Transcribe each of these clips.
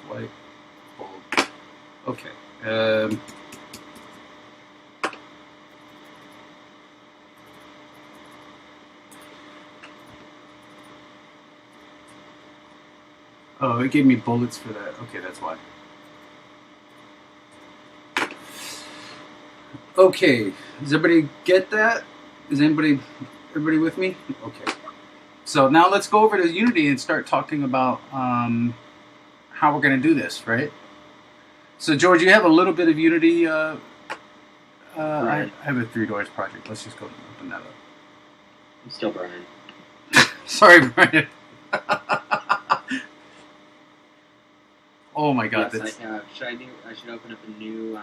white, bold. Okay. Oh, it gave me bullets for that. Okay, that's why. Okay, does everybody get that? Is everybody with me? Okay. So now let's go over to Unity and start talking about how we're going to do this, right? So George, you have a little bit of Unity. Right. I have a 3 doors project. Let's just go open that up. I'm still Brian. Sorry, Brian. Oh my God! Yes, I should open up a new.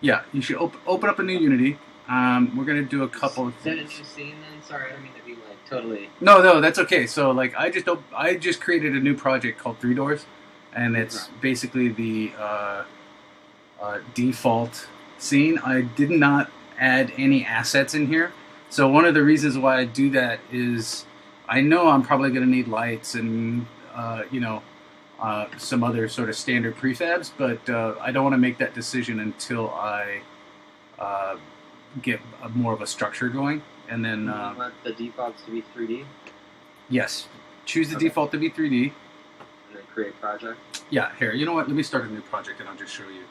Yeah, you should open up a new Unity. We're gonna do a couple of things. Is that a new scene then? Sorry, I don't mean to be like totally. No, that's okay. So like, I just created a new project called 3 doors, and it's basically the default scene. I did not add any assets in here. So one of the reasons why I do that is I know I'm probably gonna need lights and some other sort of standard prefabs, but I don't want to make that decision until I get more of a structure going. And then you want the defaults to be 3D? Yes. Choose the default to be 3D. And then create project? Yeah, here. You know what? Let me start a new project and I'll just show you.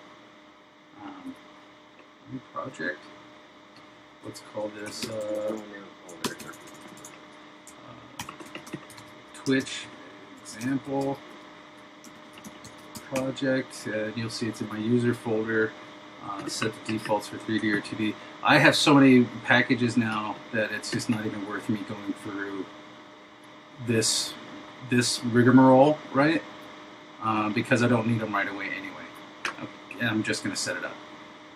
New project. Let's call this Twitch example project. You'll see it's in my user folder. Set the defaults for 3D or 2D. I have so many packages now that it's just not even worth me going through this rigmarole, right? Because I don't need them right away anyway. Okay, I'm just going to set it up.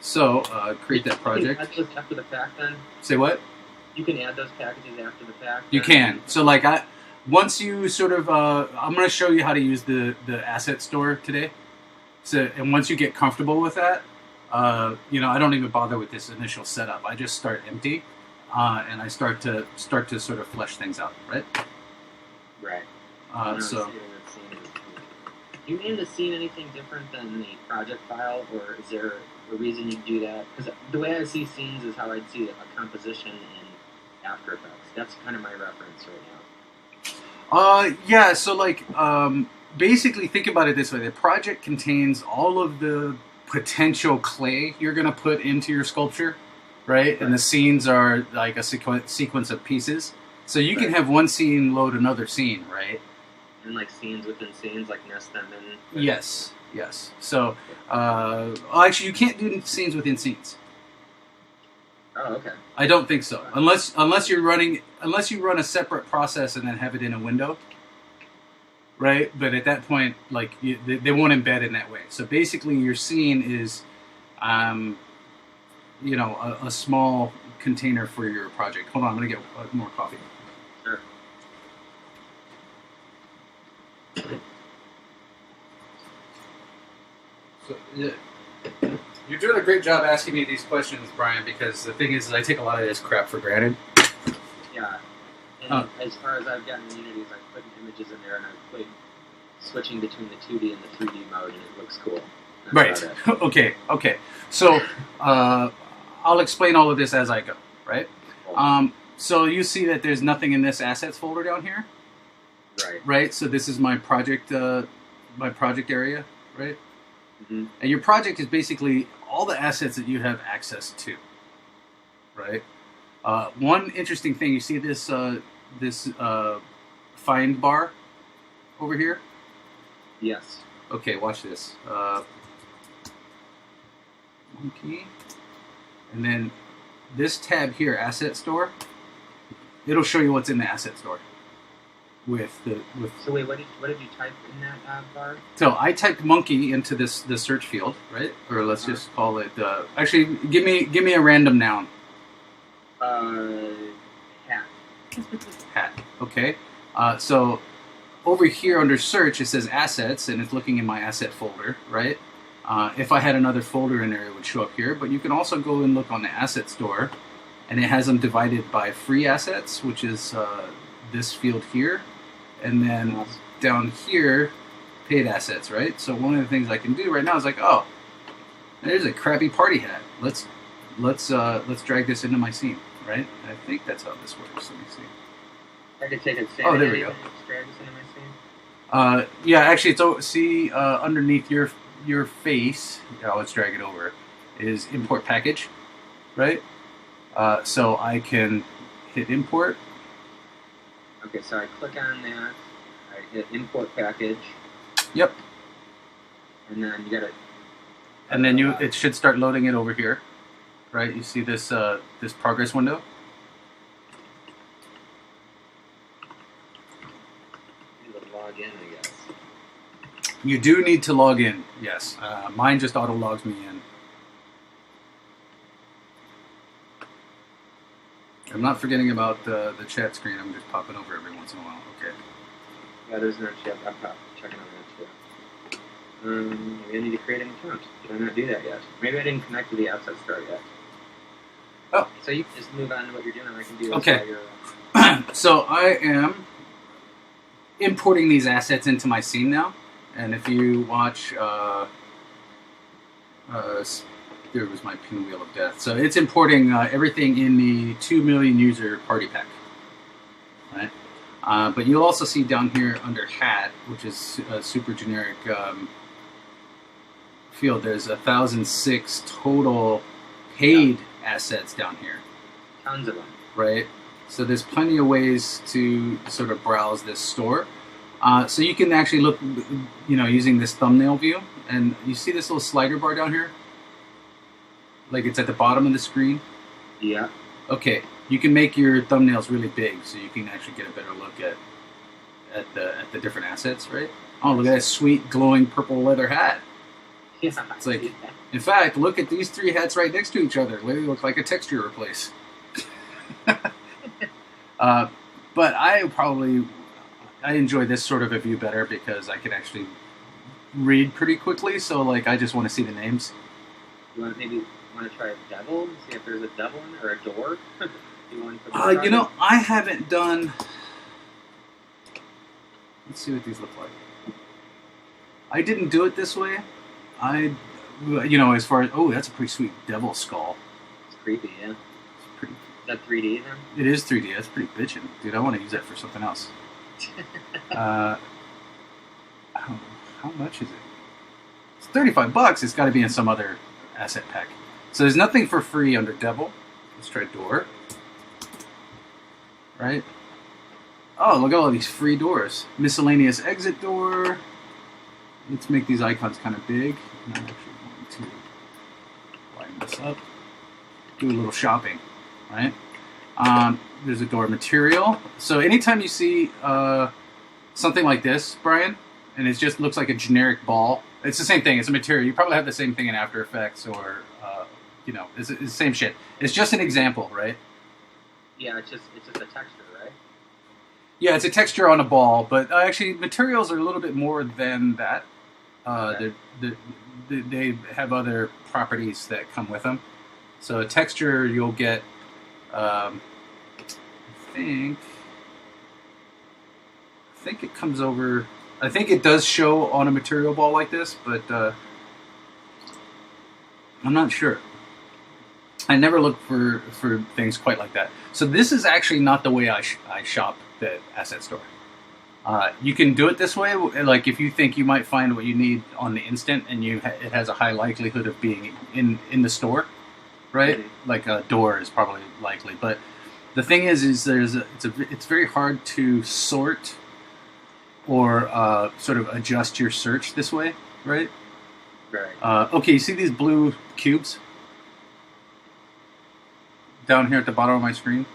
So create that project. You can add those after the fact then? Say what? You can add those packages after the fact? You can. So like once you sort of, I'm going to show you how to use the asset store today. So, and once you get comfortable with that, I don't even bother with this initial setup. I just start empty, and I start to sort of flesh things out, right? Right. So. Do you name the scene anything different than the project file, or is there a reason you do that? Because the way I see scenes is how I'd see a composition in After Effects. That's kind of my reference right now. Yeah. So like, basically, think about it this way: the project contains all of the potential clay you're going to put into your sculpture, right? And the scenes are like a sequence of pieces. So you can have one scene load another scene, right? And like scenes within scenes, like nest them in. Yes. So, actually, you can't do scenes within scenes. Oh, okay. I don't think so, unless you run a separate process and then have it in a window. Right, but at that point, like they won't embed in that way. So basically, your scene is, a small container for your project. Hold on, I'm gonna get more coffee. Sure. So you're doing a great job asking me these questions, Brian. Because the thing is, I take a lot of this crap for granted. Yeah. And as far as I've gotten Unities, I've put images in there and I've played switching between the 2D and the 3D mode, and it looks cool. That's right. Okay. So I'll explain all of this as I go. Right. So you see that there's nothing in this assets folder down here. Right. Right. So this is my project area. Right. Mm-hmm. And your project is basically all the assets that you have access to. Right. One interesting thing, you see this find bar over here? Yes. Okay, watch this. Monkey. And then this tab here, Asset Store, it'll show you what's in the Asset Store. So wait, what did you type in that bar? So I typed monkey into the search field, right? Or let's just call it. Actually, give me a random noun. Hat. Hat. Okay. So over here under search, it says assets, and it's looking in my asset folder, right? If I had another folder in there, it would show up here. But you can also go and look on the asset store, and it has them divided by free assets, which is this field here. And then down here, paid assets, right? So one of the things I can do right now is like, oh, there's a crappy party hat. Let's drag this into my scene, right? I think that's how this works. Let me see. I could take it. Oh, there we go. Drag this into my scene. Yeah, actually, it's underneath your face. Yeah, let's drag it over. Is import package, right? So I can hit import. Okay, so I click on that. I hit import package. Yep. And then you got it. And then it should start loading it over here, right? You see this this progress window. You need to log in, I guess. You do need to log in. Yes, mine just auto logs me in. I'm not forgetting about the chat screen. I'm just popping over every once in a while. Okay. Yeah, there's no chat. I'm checking on that too. Maybe I need to create an account. Did I not do that yet? Maybe I didn't connect to the asset store yet. Oh. So you can just move on to what you're doing. I can do this Okay. while you're... So I am importing these assets into my scene now. And if you watch, there was my pinwheel of death. So it's importing everything in the 2 million user party pack, right? But you'll also see down here under hat, which is a super generic field, there's 1,006 total paid assets down here. Tons of them. Right? So there's plenty of ways to sort of browse this store. So you can actually look, using this thumbnail view, and you see this little slider bar down here? Like it's at the bottom of the screen? Yeah. Okay, you can make your thumbnails really big so you can actually get a better look at the different assets, right? Oh, look at that sweet glowing purple leather hat. Yeah. It's like, in fact, look at these three hats right next to each other. They look like a texture replace. But I enjoy this sort of a view better because I can actually read pretty quickly. So, like, I just want to see the names. You want to try a devil? See if there's a devil in there or a door? I haven't done. Let's see what these look like. I didn't do it this way. As far as that's a pretty sweet devil skull. It's creepy, yeah. It's pretty. Is that 3D then? It is 3D. That's pretty bitchin', dude. I want to use that for something else. How much is it? It's $35. It's got to be in some other asset pack. So there's nothing for free under devil. Let's try door. Right? Oh, look at all these free doors. Miscellaneous exit door. Let's make these icons kind of big. I'm actually going to line this up. Do a little shopping, right? There's a door material. So anytime you see something like this, Brian, and it just looks like a generic ball, it's the same thing. It's a material. You probably have the same thing in After Effects or, it's the same shit. It's just an example, right? Yeah, it's just a texture, right? Yeah, it's a texture on a ball, but actually materials are a little bit more than that. Okay. They have other properties that come with them. So a texture, you'll get, I think it comes over. I think it does show on a material ball like this, but I'm not sure. I never look for things quite like that. So this is actually not the way I shop the asset store. You can do it this way, like if you think you might find what you need on the instant, and it has a high likelihood of being in the store, right? Mm-hmm. Like a door is probably likely, but the thing is it's very hard to sort or sort of adjust your search this way, right? Right. Okay, you see these blue cubes down here at the bottom of my screen?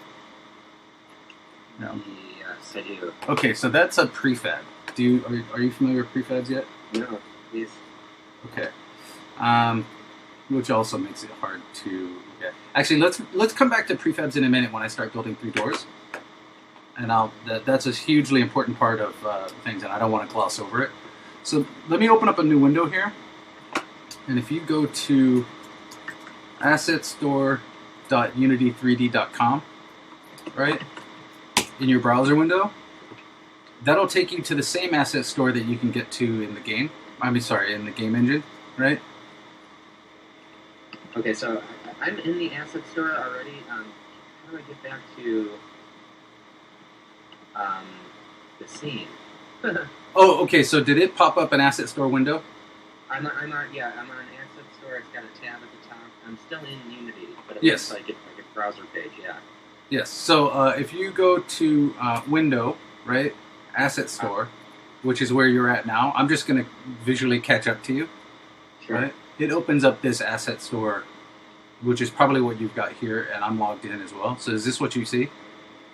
No. Yes, I do. Okay, so that's a prefab. Are you familiar with prefabs yet? No, please. Okay. Which also makes it hard to get. Actually, let's come back to prefabs in a minute when I start building 3 doors. And that's a hugely important part of things, and I don't want to gloss over it. So let me open up a new window here. And if you go to assetstore.unity3d.com, right, in your browser window, that'll take you to the same asset store that you can get to in the game. In the game engine, right? Okay, so I'm in the asset store already. How do I get back to the scene? Oh, okay. So did it pop up an asset store window? I'm on asset store. It's got a tab at the top. I'm still in Unity, but it Yes. looks like a browser page. Yeah. Yes. So if you go to Window, right, Asset Store, which is where you're at now, I'm just going to visually catch up to you. Sure. Right? It opens up this Asset Store, which is probably what you've got here, and I'm logged in as well. So is this what you see?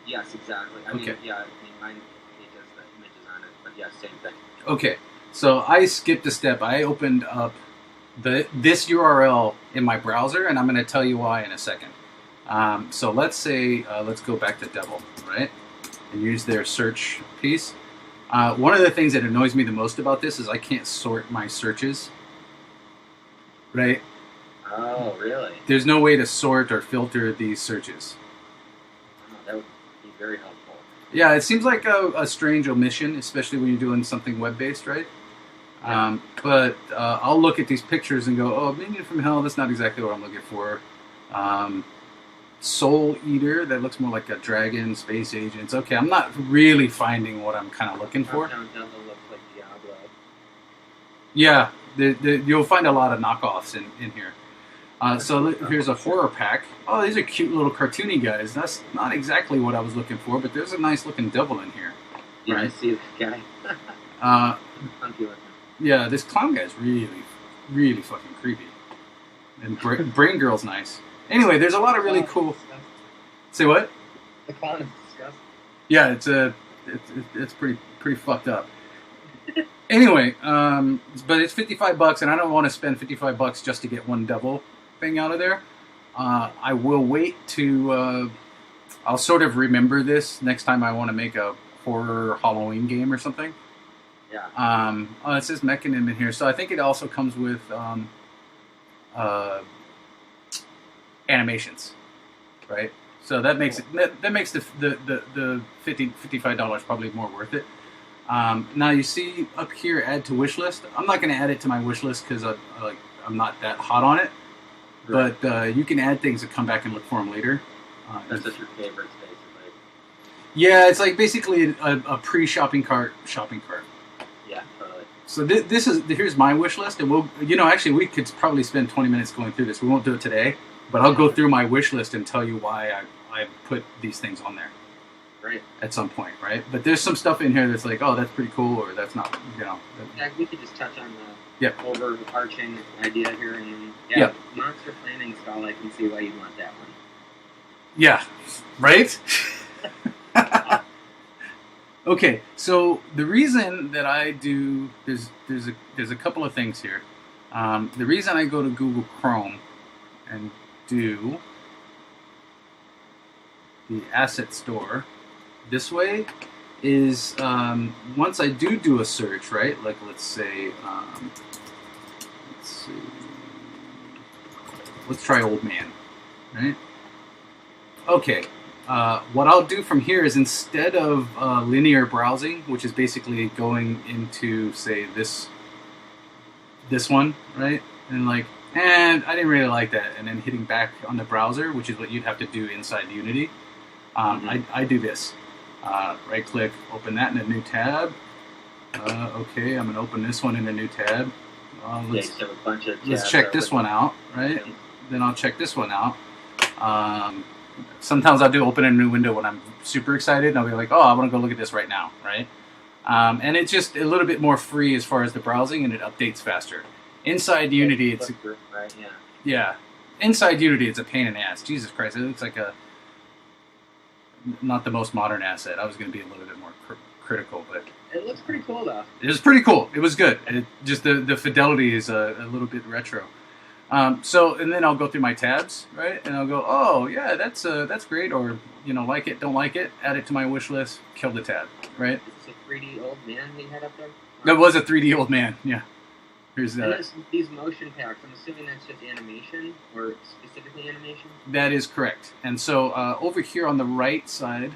Yes, exactly. Okay. Mine has the images on it, but yeah, same thing. Okay. So I skipped a step. I opened up this URL in my browser, and I'm going to tell you why in a second. So let's say, let's go back to Devil, right? And use their search piece. One of the things that annoys me the most about this is I can't sort my searches, right? Oh, really? There's no way to sort or filter these searches. Oh, that would be very helpful. Yeah, it seems like a strange omission, especially when you're doing something web-based, right? Yeah. But I'll look at these pictures and go, oh, Minion from Hell, that's not exactly what I'm looking for. Soul Eater, that looks more like a dragon, space agents. Okay, I'm not really finding what I'm kind of looking for. Uptown Devil looks like Diablo. Yeah, you'll find a lot of knockoffs in here. So here's a horror pack. Oh, these are cute little cartoony guys. That's not exactly what I was looking for, but there's a nice looking devil in here. Yeah, Right. I see that guy. Funky looking. Yeah, this clown guy's really, really fucking creepy. And Brain Girl's nice. Anyway, there's a lot of really cool. Say what? The clown is disgusting. Yeah, it's pretty fucked up. Anyway, but it's $55, and I don't want to spend $55 just to get one devil thing out of there. I will wait to. I'll sort of remember this next time I want to make a horror Halloween game or something. Yeah. It says Mechanim in here, so I think it also comes with animations, right? So that makes it that makes the $55 probably more worth it. Now you see up here, add to wish list. I'm not going to add it to my wish list because I'm not that hot on it. Right. But you can add things and come back and look for them later. That's just your favorites, basically. Yeah, it's like basically a pre-shopping cart shopping cart. Yeah, totally. So here's my wish list, and actually we could probably spend 20 minutes going through this. We won't do it today, but I'll go through my wish list and tell you why I put these things on there. Great. At some point, right? But there's some stuff in here that's like, oh, that's pretty cool, or that's not, Yeah, we could just touch on the Yep. overarching idea here, and then Yep. Monster Flaming Skull. I can see why you'd want that one. Yeah, right? Okay, so the reason that I do there's a couple of things here. The reason I go to Google Chrome and do the asset store this way is once I do a search, right? Like let's say, let's try old man, right? Okay. What I'll do from here is instead of linear browsing, which is basically going into, say, this one, right? And I didn't really like that. And then hitting back on the browser, which is what you'd have to do inside Unity. I do this. Right click, open that in a new tab. Okay, I'm going to open this one in a new tab. Let's check this one out, right? Okay. Then I'll check this one out. Sometimes I'll do open a new window when I'm super excited, and I'll be like, oh, I want to go look at this right now, right? And it's just a little bit more free as far as the browsing, and it updates faster. Inside Unity, it's... Right, yeah. Yeah. Inside Unity, it's a pain in the ass. Jesus Christ, it looks like not the most modern asset. I was going to be a little bit more critical, but... It looks pretty cool, though. It was pretty cool. It was good. Just the fidelity is a little bit retro. And then I'll go through my tabs, right? And I'll go, oh yeah, that's great, or like it, don't like it, add it to my wish list, kill the tab, right? Is this a 3D old man he had up there? That was a 3D old man, yeah. Here's And there's these motion packs. I'm assuming that's just animation, or specifically animation. that is correct. And so over here on the right side,